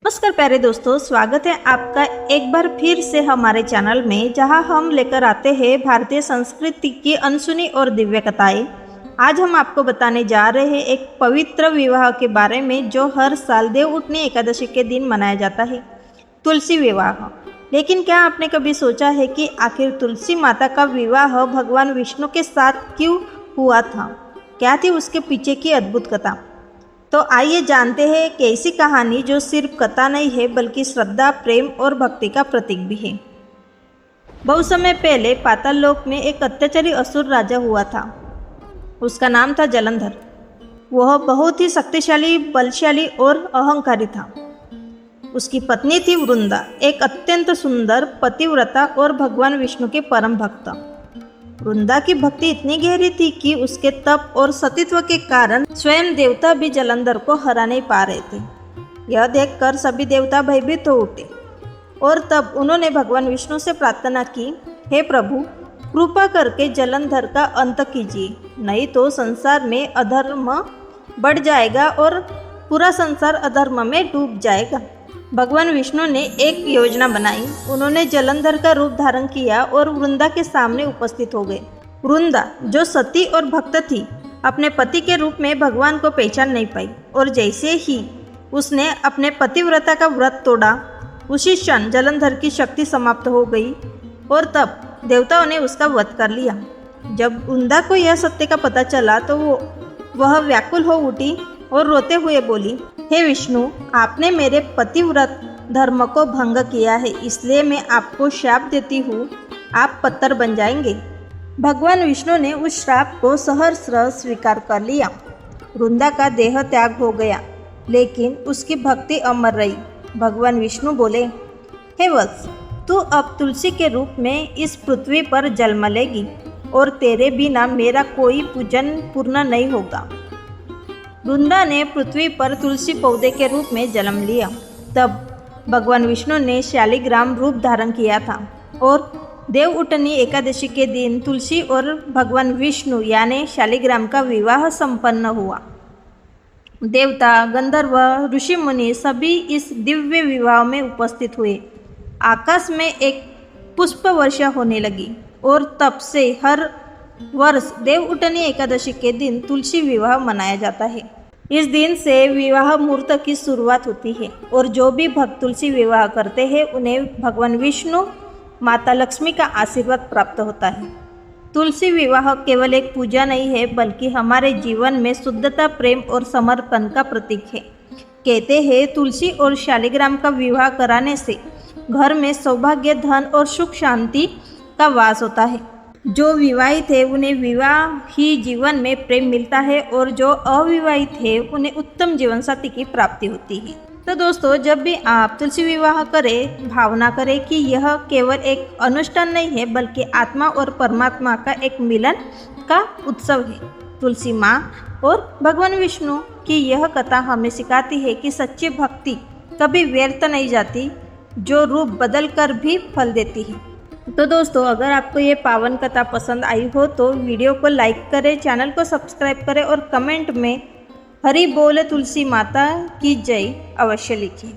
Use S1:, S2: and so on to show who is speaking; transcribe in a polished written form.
S1: नमस्कार प्यारे दोस्तों, स्वागत है आपका एक बार फिर से हमारे चैनल में, जहां हम लेकर आते हैं भारतीय संस्कृति की अनसुनी और दिव्य कथाएं। आज हम आपको बताने जा रहे हैं एक पवित्र विवाह के बारे में जो हर साल देवउठनी एकादशी के दिन मनाया जाता है, तुलसी विवाह। लेकिन क्या आपने कभी सोचा है कि आखिर तुलसी माता का विवाह भगवान विष्णु के साथ क्यों हुआ था? क्या थी उसके पीछे की अद्भुत कथा? तो आइए जानते हैं एक ऐसी कहानी जो सिर्फ कथा नहीं है बल्कि श्रद्धा, प्रेम और भक्ति का प्रतीक भी है। बहुत समय पहले पाताल लोक में एक अत्याचारी असुर राजा हुआ था। उसका नाम था जलंधर। वह बहुत ही शक्तिशाली, बलशाली और अहंकारी था। उसकी पत्नी थी वृंदा, एक अत्यंत सुंदर पतिव्रता और भगवान विष्णु के परम भक्त। वृंदा की भक्ति इतनी गहरी थी कि उसके तप और सतीत्व के कारण स्वयं देवता भी जलंधर को हरा नहीं पा रहे थे। यह देखकर सभी देवता भयभीत हो उठे और तब उन्होंने भगवान विष्णु से प्रार्थना की, हे प्रभु, कृपा करके जलंधर का अंत कीजिए, नहीं तो संसार में अधर्म बढ़ जाएगा और पूरा संसार अधर्म में डूब जाएगा। भगवान विष्णु ने एक योजना बनाई। उन्होंने जलंधर का रूप धारण किया और वृंदा के सामने उपस्थित हो गए। वृंदा, जो सती और भक्त थी, अपने पति के रूप में भगवान को पहचान नहीं पाई और जैसे ही उसने अपने पतिव्रता का व्रत तोड़ा, उसी क्षण जलंधर की शक्ति समाप्त हो गई और तब देवताओं ने उसका वध कर लिया। जब वृंदा को यह सत्य का पता चला तो वह व्याकुल हो उठी और रोते हुए बोली, हे विष्णु, आपने मेरे पतिव्रत धर्म को भंग किया है, इसलिए मैं आपको श्राप देती हूँ, आप पत्थर बन जाएंगे। भगवान विष्णु ने उस श्राप को सहर्ष स्वीकार कर लिया। वृंदा का देह त्याग हो गया, लेकिन उसकी भक्ति अमर रही। भगवान विष्णु बोले, हे वत्स, तू अब तुलसी के रूप में इस पृथ्वी पर जन्म लेगी और तेरे बिना मेरा कोई पूजन पूर्ण नहीं होगा। वृंदा ने पृथ्वी पर तुलसी पौधे के रूप में जन्म लिया। तब भगवान विष्णु ने शालिग्राम रूप धारण किया था और देवउठनी एकादशी के दिन तुलसी और भगवान विष्णु यानी शालिग्राम का विवाह संपन्न हुआ। देवता, गंधर्व, ऋषि मुनि सभी इस दिव्य विवाह में उपस्थित हुए। आकाश में एक पुष्प वर्षा होने लगी और तब से हर वर्ष देवउठनी एकादशी के दिन तुलसी विवाह मनाया जाता है। इस दिन से विवाह मुहूर्त की शुरुआत होती है और जो भी भक्त तुलसी विवाह करते हैं उन्हें भगवान विष्णु, माता लक्ष्मी का आशीर्वाद प्राप्त होता है। तुलसी विवाह केवल एक पूजा नहीं है बल्कि हमारे जीवन में शुद्धता, प्रेम और समर्पण का प्रतीक है। कहते हैं तुलसी और शालिग्राम का विवाह कराने से घर में सौभाग्य, धन और सुख शांति का वास होता है। जो विवाहित है उन्हें विवाह ही जीवन में प्रेम मिलता है और जो अविवाहित है उन्हें उत्तम जीवन साथी की प्राप्ति होती है। तो दोस्तों, जब भी आप तुलसी विवाह करें, भावना करें कि यह केवल एक अनुष्ठान नहीं है बल्कि आत्मा और परमात्मा का एक मिलन का उत्सव है। तुलसी माँ और भगवान विष्णु की यह कथा हमें सिखाती है कि सच्ची भक्ति कभी व्यर्थ नहीं जाती, जो रूप बदल कर भी फल देती है। तो दोस्तों, अगर आपको ये पावन कथा पसंद आई हो तो वीडियो को लाइक करें, चैनल को सब्सक्राइब करें और कमेंट में हरि बोल तुलसी माता की जय अवश्य लिखें।